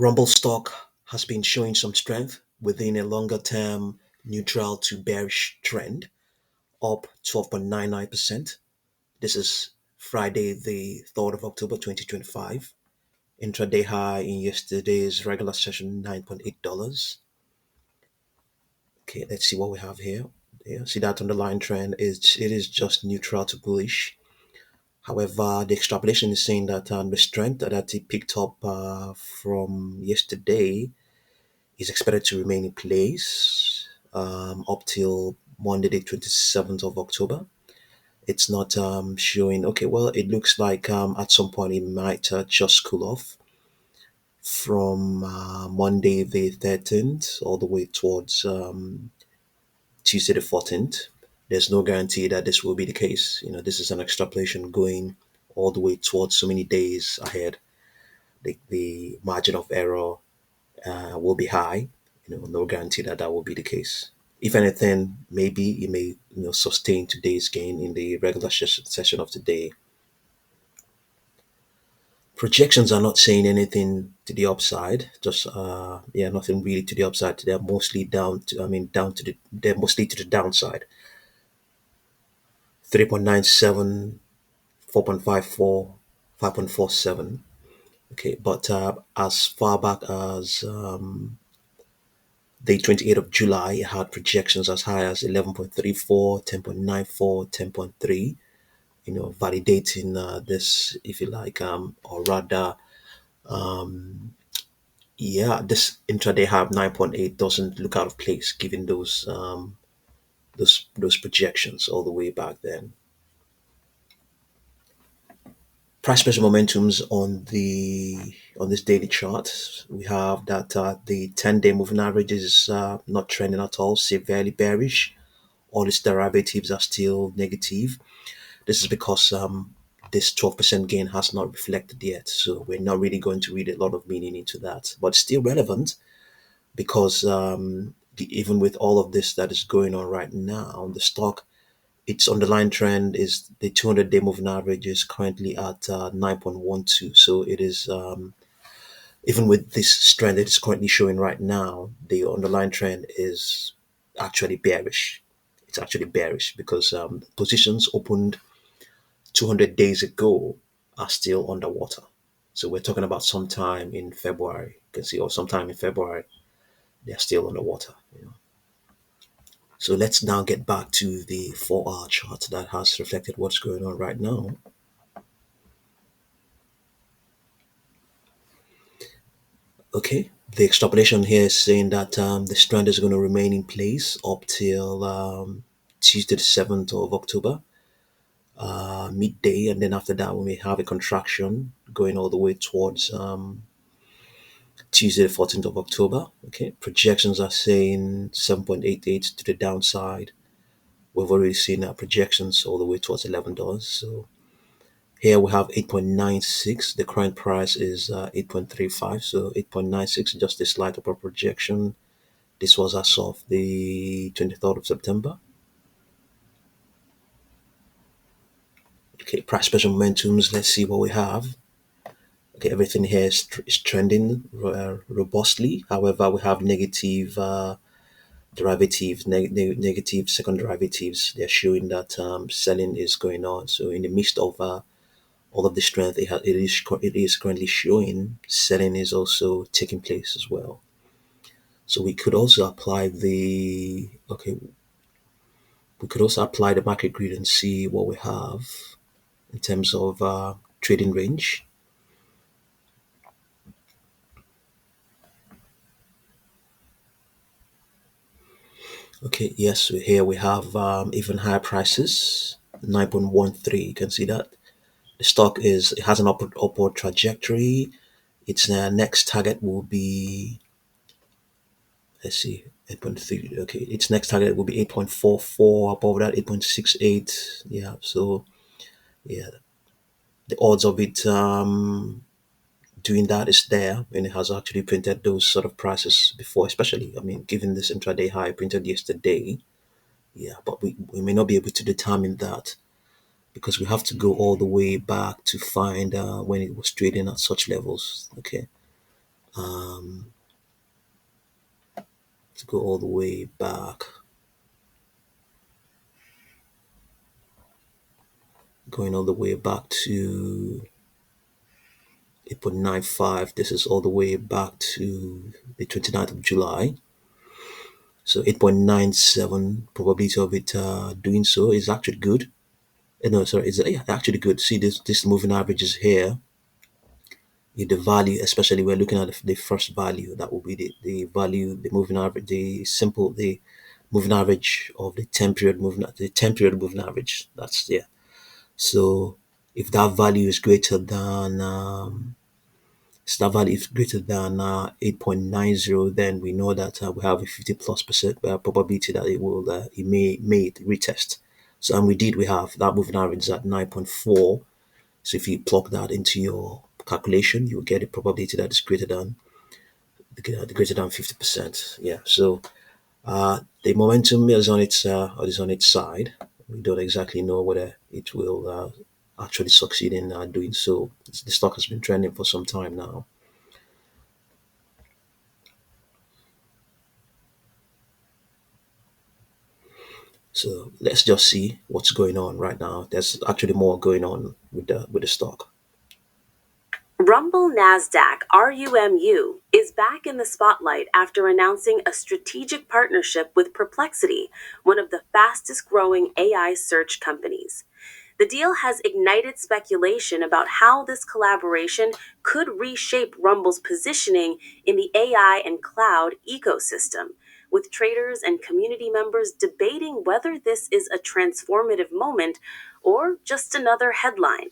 Rumble stock has been showing some strength within a longer term neutral to bearish trend, up 12.99%. This is Friday, the 3rd of October 2025. Intraday high in yesterday's regular session, $9.8. Okay, let's see what we have here. Yeah, see that underlying trend is it is just neutral to bullish. However, the extrapolation is saying that the strength that it picked up from yesterday is expected to remain in place up till Monday, the 27th of October. It's not showing, okay, well, it looks like at some point it might just cool off from Monday, the 13th, all the way towards Tuesday, the 14th. There's no guarantee that this will be the case. This is an extrapolation going all the way towards so many days ahead. The margin of error will be high. No guarantee that that will be the case. If anything, maybe it may sustain today's gain in the regular session of today. Projections are not saying anything to the upside. Just yeah, nothing really to the upside. They're mostly down to. I mean, They're mostly to the downside. 3.97, 4.54, 5.47. Okay, but as far back as the 28th of July, it had projections as high as 11.34, 10.94, 10.3. Validating this, if you like, or rather, yeah, this intraday high of 9.8 doesn't look out of place given those projections all the way back then. Price pressure momentums on this daily chart. We have that the 10-day moving average is not trending at all, severely bearish. All its derivatives are still negative. This is because this 12% gain has not reflected yet, so we're not really going to read a lot of meaning into that, but still relevant because even with all of this that is going on right now, the stock, its underlying trend is the 200-day moving average is currently at 9.12. So it is, even with this trend it is currently showing right now, the underlying trend is actually bearish. It's actually bearish because positions opened 200 days ago are still underwater. So we're talking about sometime in February. You can see, or sometime in February, they're still underwater. So let's now get back to the 4-hour chart that has reflected what's going on right now. Okay, the extrapolation here is saying that the trend is going to remain in place up till Tuesday, the 7th of October, midday, and then after that, we may have a contraction going all the way towards Tuesday, the 14th of October. Okay, projections are saying 7.88 to the downside. We've already seen our projections all the way towards $11. So here we have 8.96. The current price is 8.35. So 8.96, just a slight upper projection. This was as of the 23rd of September. Okay, price pressure momentums. Let's see what we have. Okay, everything here is trending robustly. However, we have negative derivatives, negative second derivatives. They're showing that selling is going on. So in the midst of all of the strength it is currently showing, selling is also taking place as well. So we could also apply the market grid and see what we have in terms of trading range. Okay, yes, so here we have even higher prices, 9.13. You can see that the stock it has an upward trajectory. Its next target will be, let's see, 8.3. Okay, its next target will be 8.44. Above that, 8.68. Yeah, so yeah, the odds of it doing that is there, and it has actually printed those sort of prices before, especially, I mean, given this intraday high printed yesterday. Yeah, but we may not be able to determine that because we have to go all the way back to find when it was trading at such levels. Okay, Um, to go all the way back, going all the way back to 8.95. This is all the way back to the 29th of July. So 8.97 probability of it doing so is actually good. No, sorry, it's yeah, actually good. See this moving average is here. The value, especially we're looking at the first value, that will be the value, the moving average, the moving average of the 10 period moving average. That's yeah. So if that value is greater than star value is greater than 8.90, then we know that we have a 50+% probability that it may retest. So and we have that moving average at 9.4. So if you plug that into your calculation, you'll get a probability that is greater than 50%. Yeah. So the momentum is on its side. We don't exactly know whether it will actually succeed in doing so. The stock has been trending for some time now. So let's just see what's going on right now. There's actually more going on with the stock. Rumble NASDAQ RUMU is back in the spotlight after announcing a strategic partnership with Perplexity, one of the fastest growing AI search companies. The deal has ignited speculation about how this collaboration could reshape Rumble's positioning in the AI and cloud ecosystem, with traders and community members debating whether this is a transformative moment or just another headline.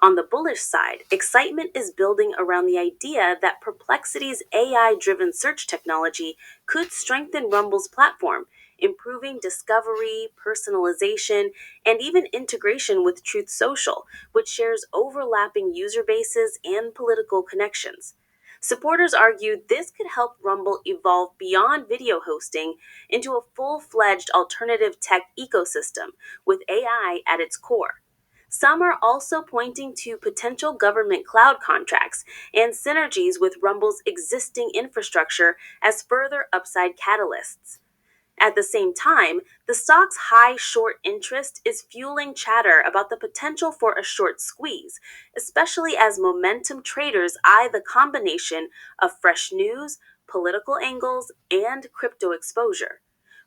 On the bullish side, excitement is building around the idea that Perplexity's AI driven search technology could strengthen Rumble's platform, improving discovery, personalization, and even integration with Truth Social, which shares overlapping user bases and political connections. Supporters argue this could help Rumble evolve beyond video hosting into a full fledged alternative tech ecosystem with AI at its core. Some are also pointing to potential government cloud contracts and synergies with Rumble's existing infrastructure as further upside catalysts. At the same time, the stock's high short interest is fueling chatter about the potential for a short squeeze, especially as momentum traders eye the combination of fresh news, political angles, and crypto exposure.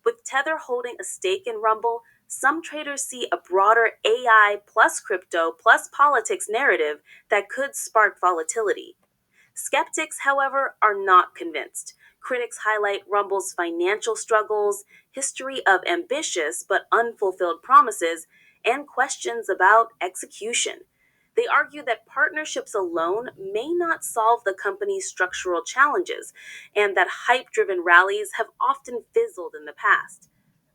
With Tether holding a stake in Rumble, some traders see a broader AI plus crypto plus politics narrative that could spark volatility. Skeptics, however, are not convinced. Critics highlight Rumble's financial struggles, history of ambitious but unfulfilled promises, and questions about execution. They argue that partnerships alone may not solve the company's structural challenges, and that hype driven rallies have often fizzled in the past.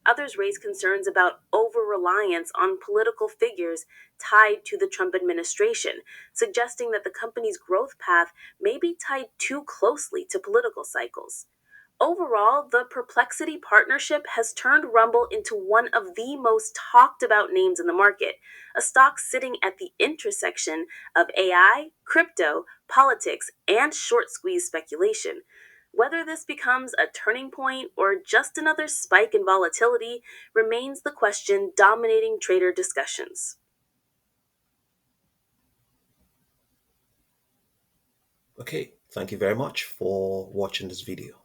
Others raise concerns about over reliance on political figures tied to the Trump administration, suggesting that the company's growth path may be tied too closely to political cycles. Overall, the Perplexity partnership has turned Rumble into one of the most talked about names in the market, a stock sitting at the intersection of AI, crypto, politics, and short squeeze speculation. Whether this becomes a turning point or just another spike in volatility remains the question dominating trader discussions. Okay, thank you very much for watching this video.